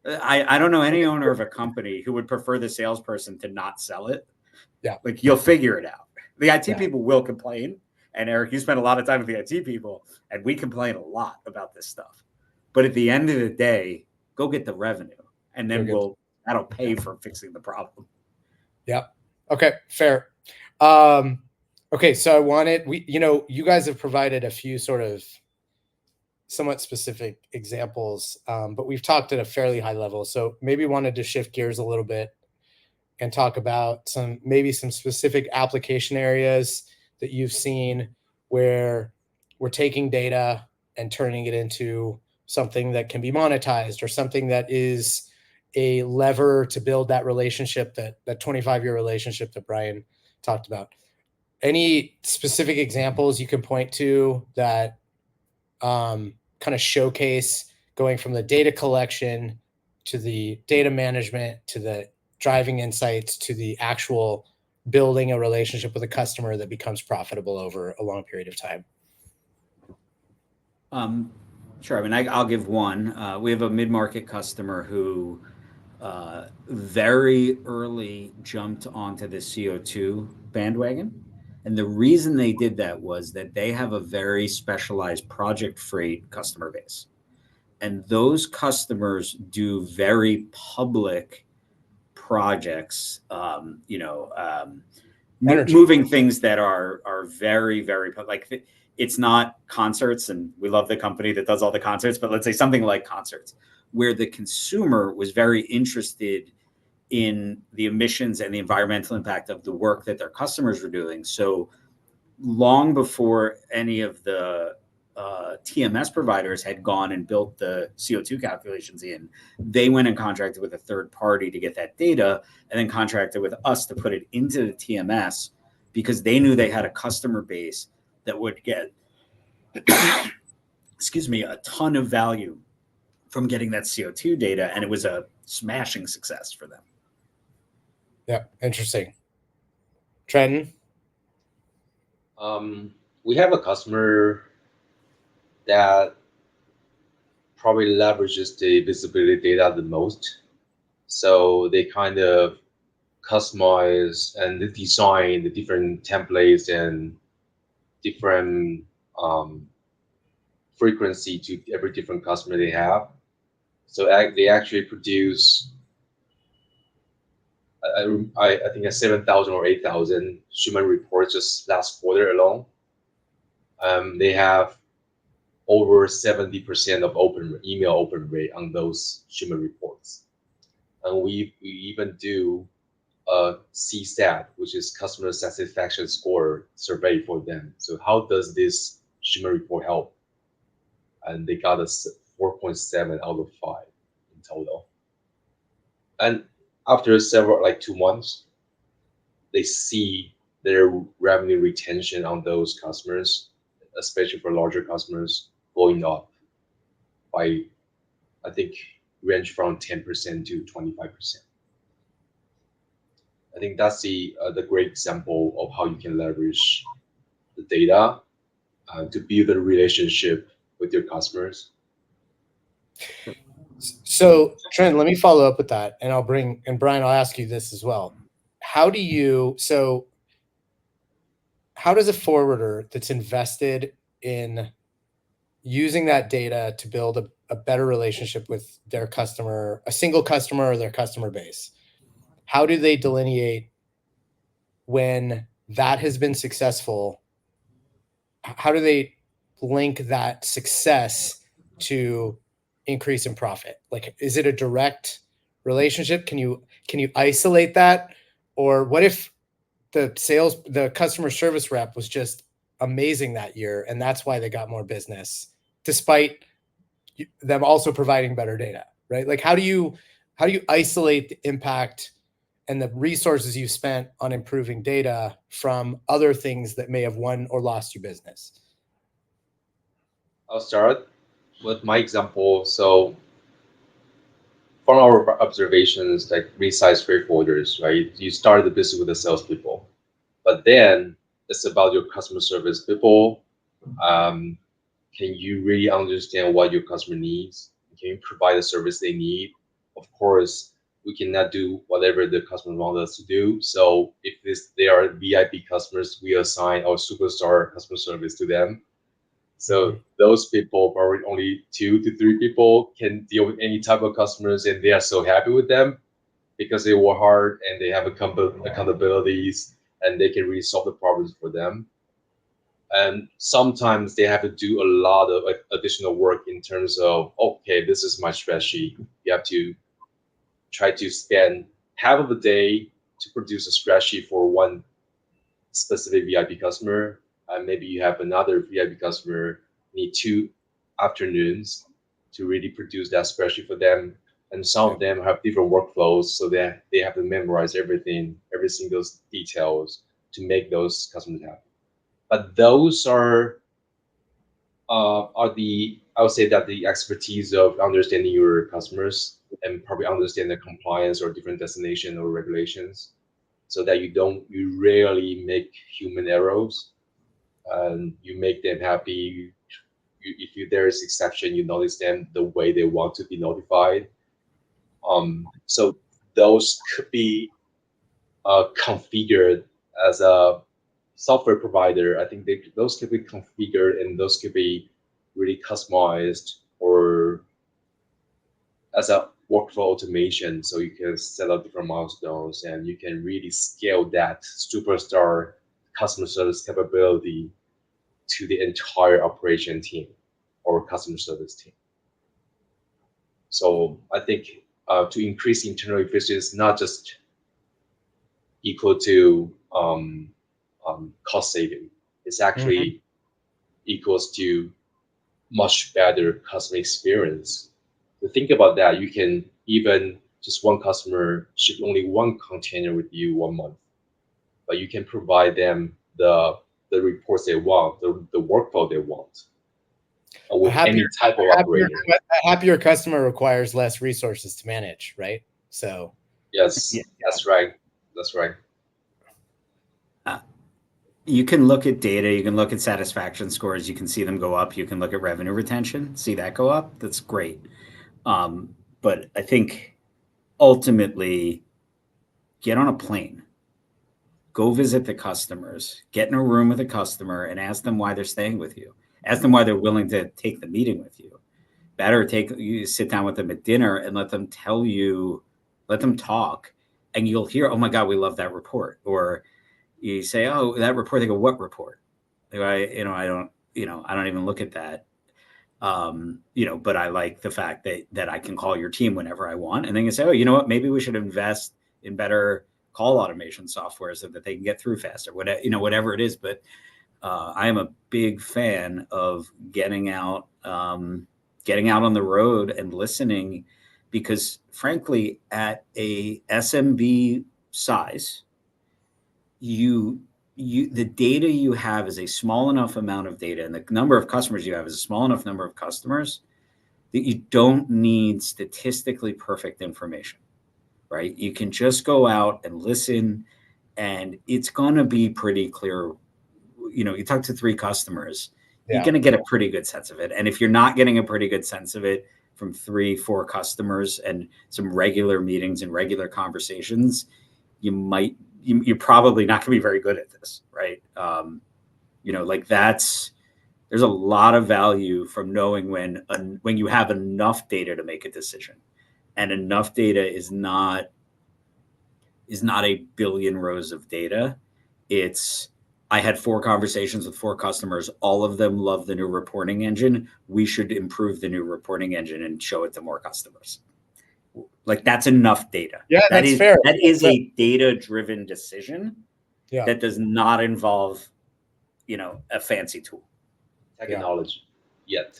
I don't know any owner of a company who would prefer the salesperson to not sell it. Yeah. Like, you'll figure it out. The IT people will complain. And Eric, you spend a lot of time with the IT people, and we complain a lot about this stuff. But at the end of the day, go get the revenue, and then that'll pay for fixing the problem. Yeah. Okay. Fair. Okay. So you guys have provided a few sort of somewhat specific examples, but we've talked at a fairly high level. So maybe wanted to shift gears a little bit and talk about some specific application areas that you've seen where we're taking data and turning it into something that can be monetized, or something that is a lever to build that relationship, that 25-year relationship that Brian talked about. Any specific examples you can point to that kind of showcase going from the data collection to the data management to the driving insights to the actual building a relationship with a customer that becomes profitable over a long period of time? Sure. I mean, I'll give one. We have a mid-market customer who very early jumped onto the CO2 bandwagon. And the reason they did that was that they have a very specialized project freight customer base. And those customers do very public projects, moving things that are very, very like, it's not concerts, and we love the company that does all the concerts, but let's say something like concerts, where the consumer was very interested in the emissions and the environmental impact of the work that their customers were doing. So long before any of the TMS providers had gone and built the CO2 calculations in, they went and contracted with a third party to get that data, and then contracted with us to put it into the TMS, because they knew they had a customer base that would get, a ton of value from getting that CO2 data, and it was a smashing success for them. Yeah, interesting. Trenton? We have a customer that probably leverages the visibility data the most. So they kind of customize and design the different templates and different frequency to every different customer they have. So they actually produce, I think, 7,000 or 8,000 shipment reports just last quarter alone. They have over 70% of email open rate on those shipment reports. And we even do a CSAT, which is customer satisfaction score survey for them. So how does this shipment report help? And they got us 4.7 out of 5 in total. And after several, like 2 months, they see their revenue retention on those customers, especially for larger customers, going up by, I think, range from 10% to 25%. I think that's the great example of how you can leverage the data to build a relationship with your customers. So Trent, let me follow up with that, and Brian, I'll ask you this as well. How does a forwarder that's invested in using that data to build a better relationship with their customer, a single customer or their customer base, how do they delineate when that has been successful? How do they link that success to increase in profit? Like, is it a direct relationship? Can you isolate that? Or what if the customer service rep was just amazing that year, and that's why they got more business, despite them also providing better data, right? Like, how do you isolate the impact and the resources you spent on improving data from other things that may have won or lost you business? I'll start with my example. So from our observations, like resize freight forwarders, right? You start the business with the salespeople. But then it's about your customer service people. Can you really understand what your customer needs? Can you provide the service they need? Of course, we cannot do whatever the customer wants us to do. So if they are VIP customers, we assign our superstar customer service to them. So those people, probably only 2 to 3 people, can deal with any type of customers, and they are so happy with them because they work hard and they have accountabilities, and they can really solve the problems for them. And sometimes they have to do a lot of additional work in terms of, okay, this is my spreadsheet. You have to try to spend half of the day to produce a spreadsheet for one specific VIP customer, and maybe you have another VIP customer need 2 afternoons to really produce that spreadsheet for them. And some of them have different workflows, so that they have to memorize everything, every single details to make those customers happy. But those are the, I would say that the expertise of understanding your customers and probably understand the compliance or different destination or regulations, so that you rarely make human errors, and you make them happy. If there is exception, you notice them the way they want to be notified. So those could be configured as a software provider. I think those could be configured, and those could be really customized or as a workflow automation, so you can set up different milestones and you can really scale that superstar customer service capability to the entire operation team or customer service team. So I think to increase internal efficiency is not just equal to cost saving. It's actually equals to much better customer experience. To think about that, you can even just one customer ship only one container with you 1 month, but you can provide them the reports they want, the workflow they want, with any type of operator. A happier customer requires less resources to manage, right? So yes, that's right. That's right. You can look at data, you can look at satisfaction scores, you can see them go up, you can look at revenue retention, see that go up. That's great. But I think ultimately, get on a plane, go visit the customers, get in a room with a customer and ask them why they're staying with you. Ask them why they're willing to take the meeting with you. Better you sit down with them at dinner and let them tell you, let them talk, and you'll hear, oh my God, we love that report. Or you say, oh, that report. They go, what report? I don't even look at that. But I like the fact that I can call your team whenever I want. And then you say, oh, you know what? Maybe we should invest in better call automation software so that they can get through faster, whatever it is. But I am a big fan of getting out on the road and listening, because frankly, at a SMB size, the data you have is a small enough amount of data, and the number of customers you have is a small enough number of customers that you don't need statistically perfect information, right? You can just go out and listen, and it's going to be pretty clear. You talk to 3 customers, you're going to get a pretty good sense of it. And if you're not getting a pretty good sense of it from 3, 4 customers and some regular meetings and regular conversations, you're probably not going to be very good at this, right? There's a lot of value from knowing when you have enough data to make a decision, and enough data is not a billion rows of data. I had 4 conversations with 4 customers. All of them love the new reporting engine. We should improve the new reporting engine and show it to more customers. That's enough data. Yeah, that's fair. That is a data-driven decision that does not involve, a fancy tool. Technology yet.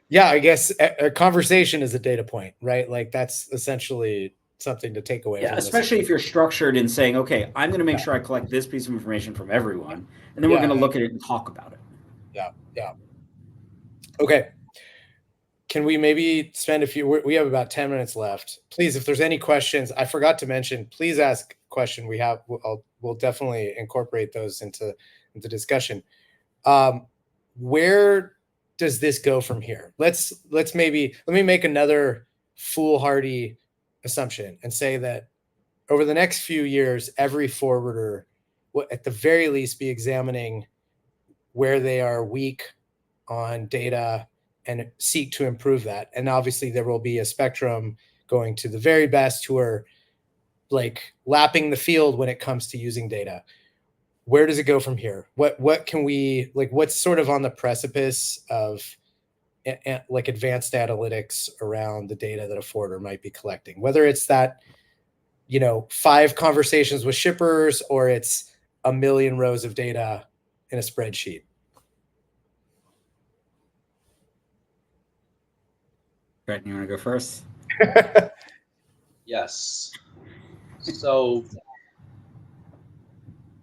Yeah, I guess a conversation is a data point, right? That's essentially something to take away. Yeah, especially if you're structured in saying, okay, I'm going to make sure I collect this piece of information from everyone, and then we're going to look at it and talk about it. Yeah. Okay. can we maybe spend a few, we have about 10 minutes left. Please, if there's any questions, I forgot to mention, please ask a question. We'll definitely incorporate those into discussion. Where does this go from here? Let me make another foolhardy assumption and say that over the next few years, every forwarder will at the very least be examining where they are weak on data and seek to improve that. And obviously there will be a spectrum going to the very best who are like lapping the field when it comes to using data. Where does it go from here? What can we, like, what's sort of on the precipice of like advanced analytics around the data that a forwarder might be collecting, whether it's that, 5 conversations with shippers or it's a million rows of data in a spreadsheet? Brett, you want to go first? Yes. So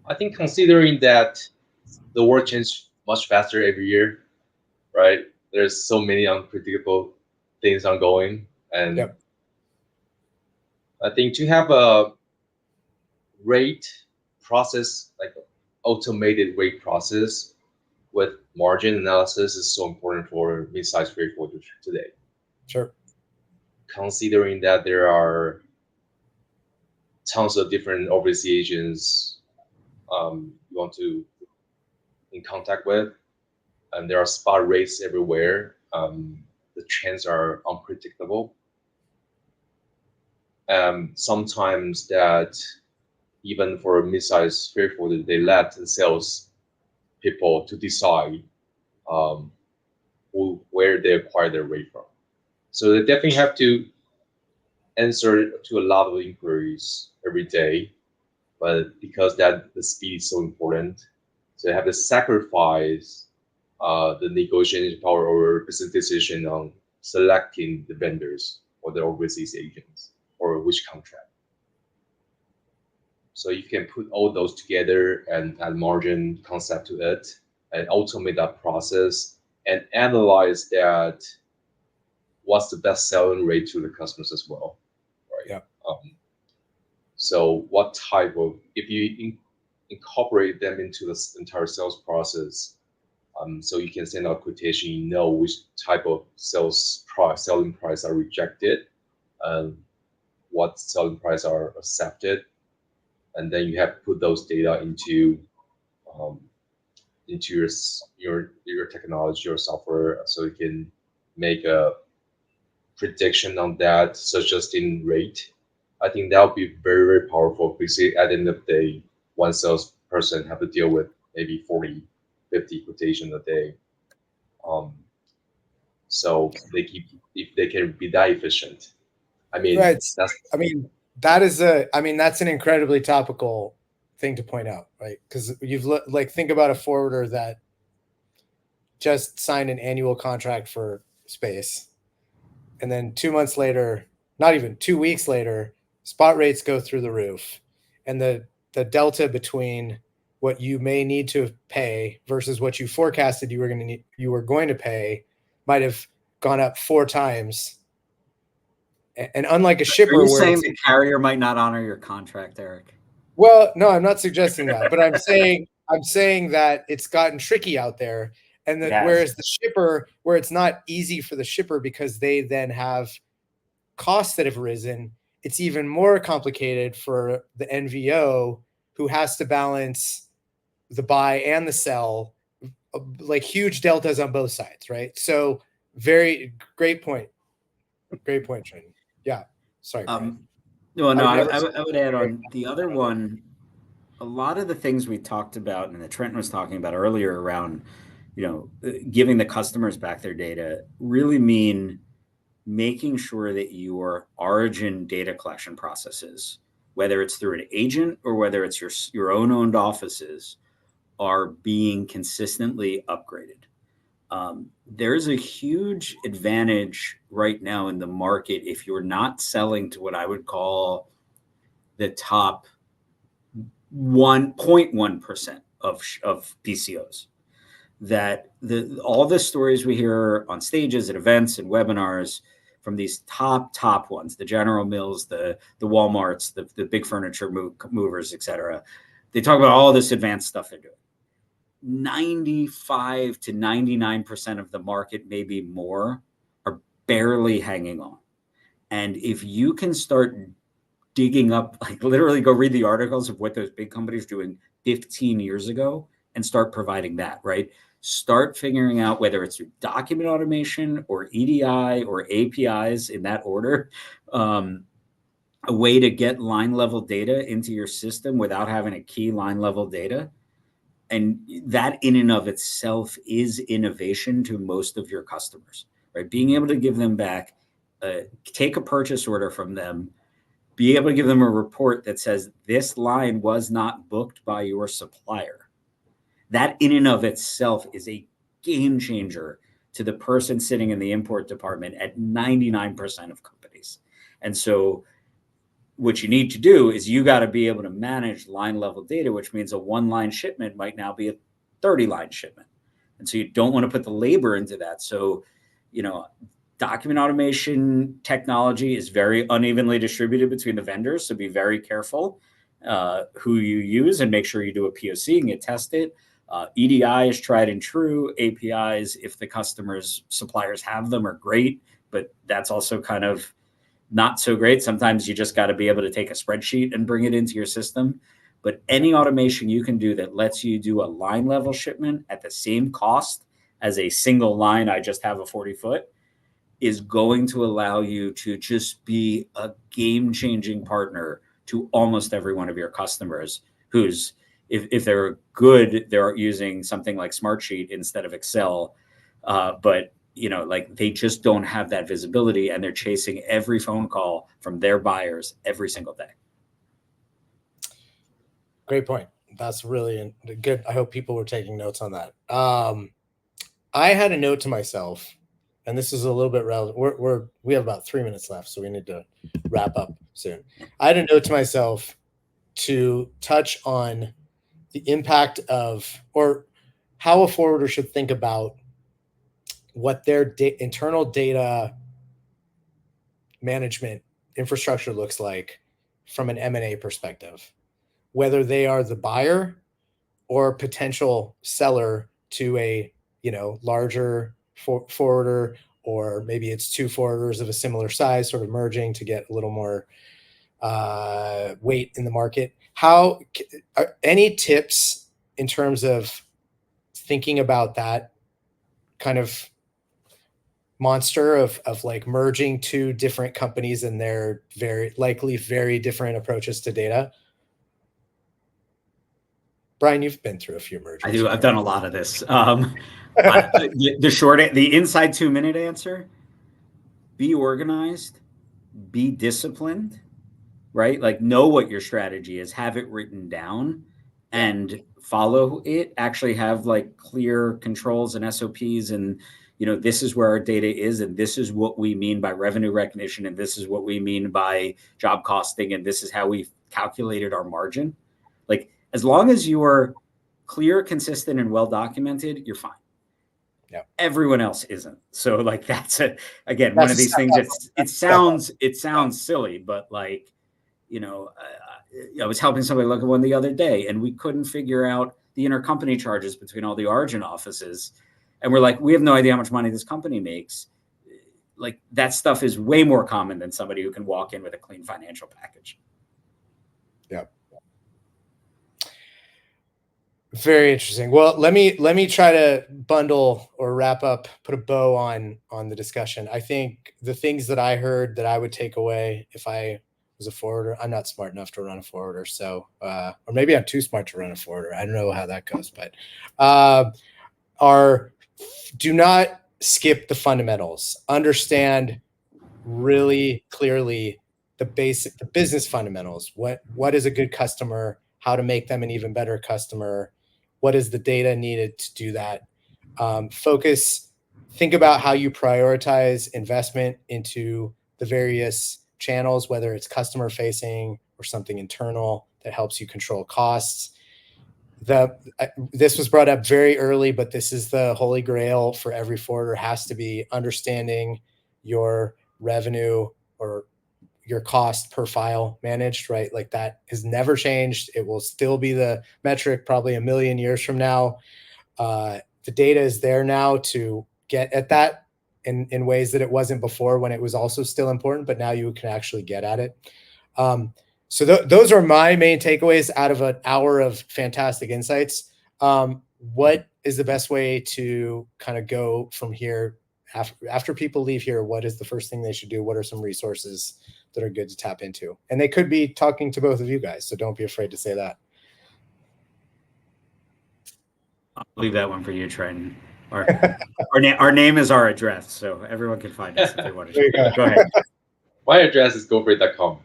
I think considering that the world changes much faster every year, right? There's so many unpredictable things ongoing, and Yep. I think to have a rate process, like automated rate process with margin analysis, is so important for mid-sized freight forwarders today. Sure. Considering that there are tons of different overseas agents you want to in contact with, and there are spot rates everywhere. The trends are unpredictable. Sometimes that even for a mid-sized freight forwarder, they let the sales people to decide where they acquire their rate from. So they definitely have to answer to a lot of inquiries every day, but because that the speed is so important, so they have to sacrifice the negotiating power or business decision on selecting the vendors or the overseas agents or which contract. So you can put all those together and add margin concept to it and automate that process and analyze that what's the best selling rate to the customers as well, right? Yeah. So what type of, if you incorporate them into the entire sales process, so you can send out quotation, you know which type of selling price are rejected, what selling price are accepted, and then you have to put those data into your technology or software, so you can make a prediction on that, suggesting rate. I think that would be very, very powerful, because at the end of the day, one salesperson have to deal with maybe 40, 50 quotation a day. So if they can be that efficient. I mean, Right. that's that's an incredibly topical thing to point out, right? Because think about a forwarder that just signed an annual contract for space, and then 2 months later, not even 2 weeks later, spot rates go through the roof, and the delta between what you may need to pay versus what you forecasted you were going to pay might have gone up 4 times. And unlike a shipper, are you saying the carrier might not honor your contract, Eric? Well, no, I'm not suggesting that, but I'm saying that it's gotten tricky out there, and that Yes. Whereas the shipper, where it's not easy for the shipper because they then have costs that have risen, it's even more complicated for the NVO, who has to balance the buy and the sell, like huge deltas on both sides, right? So very great point. Great point, Trenton. Yeah. Sorry, Brian. No, I would add on the other one. A lot of the things we talked about and that Trent was talking about earlier around, giving the customers back their data really mean making sure that your origin data collection processes, whether it's through an agent or whether it's your own owned offices, are being consistently upgraded. There's a huge advantage right now in the market if you're not selling to what I would call the top 1.1% of PCOs. that all the stories we hear on stages at events and webinars from these top ones, the General Mills, the Walmarts, the big furniture movers, et cetera, they talk about all this advanced stuff they're doing. 95 to 99% of the market, maybe more, are barely hanging on. And if you can start digging up, like literally go read the articles of what those big companies doing 15 years ago and start providing that, right? Start figuring out whether it's through document automation or EDI or APIs in that order, a way to get line level data into your system without having to key line level data. And that in and of itself is innovation to most of your customers, right? Being able to give them back, take a purchase order from them, be able to give them a report that says this line was not booked by your supplier. That in and of itself is a game changer to the person sitting in the import department at 99% of companies. And so what you need to do is you got to be able to manage line level data, which means a 1-line shipment might now be a 30-line shipment. And so you don't want to put the labor into that. So, document automation technology is very unevenly distributed between the vendors. So be very careful who you use and make sure you do a POC and get tested. EDI is tried and true. APIs, if the suppliers have them, are great, but that's also kind of not so great. Sometimes you just got to be able to take a spreadsheet and bring it into your system. But any automation you can do that lets you do a line level shipment at the same cost as a single line, I just have a 40-foot, is going to allow you to just be a game-changing partner to almost every one of your customers who's, if they're good, they're using something like Smartsheet instead of Excel. But they just don't have that visibility, and they're chasing every phone call from their buyers every single day. Great point. That's really good. I hope people were taking notes on that. I had a note to myself, and this is a little bit relevant. We have about 3 minutes left, so we need to wrap up soon. I had a note to myself to touch on the impact of, or how a forwarder should think about what their internal data management infrastructure looks like from an M&A perspective, whether they are the buyer or potential seller to a larger forwarder, or maybe it's two forwarders of a similar size sort of merging to get a little more weight in the market. Any tips in terms of thinking about that kind of monster of like merging two different companies and their very likely very different approaches to data? Brian, you've been through a few mergers. I do. I've done a lot of this. The inside 2-minute answer: be organized, be disciplined, right? Like, know what your strategy is, have it written down, and follow it. Actually have like clear controls and SOPs, and this is where our data is, and this is what we mean by revenue recognition, and this is what we mean by job costing, and this is how we've calculated our margin. Like, as long as you are clear, consistent, and well documented, you're fine. Yeah. Everyone else isn't. So like, that's one of these things. It sounds silly, but like, I was helping somebody look at one the other day, and we couldn't figure out the intercompany charges between all the origin offices. And we're like, we have no idea how much money this company makes. Like, that stuff is way more common than somebody who can walk in with a clean financial package. Yeah. Very interesting. Well, let me try to bundle or wrap up, put a bow on the discussion. I think the things that I heard that I would take away if I was a forwarder — I'm not smart enough to run a forwarder, so or maybe I'm too smart to run a forwarder. I don't know how that goes, but do not skip the fundamentals. Understand really clearly the business fundamentals. What is a good customer? How to make them an even better customer? What is the data needed to do that? Think about how you prioritize investment into the various channels, whether it's customer facing or something internal that helps you control costs. this was brought up very early, but this is the holy grail for every forwarder, has to be understanding your revenue or your cost per file managed, right? Like that has never changed. It will still be the metric probably a million years from now. The data is there now to get at that in ways that it wasn't before, when it was also still important, but now you can actually get at it. So those are my main takeaways out of an hour of fantastic insights. What is the best way to kind of go from here? After people leave here, what is the first thing they should do? What are some resources that are good to tap into? And they could be talking to both of you guys, so don't be afraid to say that. I'll leave that one for you, Trenton. Our name is our address, so everyone can find us if they want to. Go ahead. My address is GoFreight.com.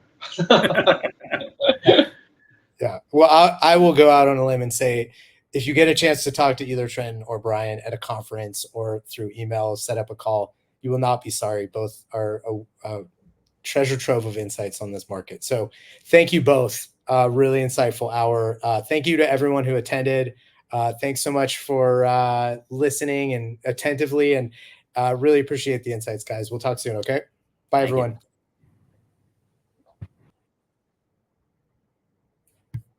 Yeah. Well, I will go out on a limb and say, if you get a chance to talk to either Trenton or Brian at a conference or through email, set up a call, you will not be sorry. Both are a treasure trove of insights on this market. So thank you both. Really insightful hour. Thank you to everyone who attended. Thanks so much for listening and attentively, and really appreciate the insights, guys. We'll talk soon. Okay. Bye, everyone.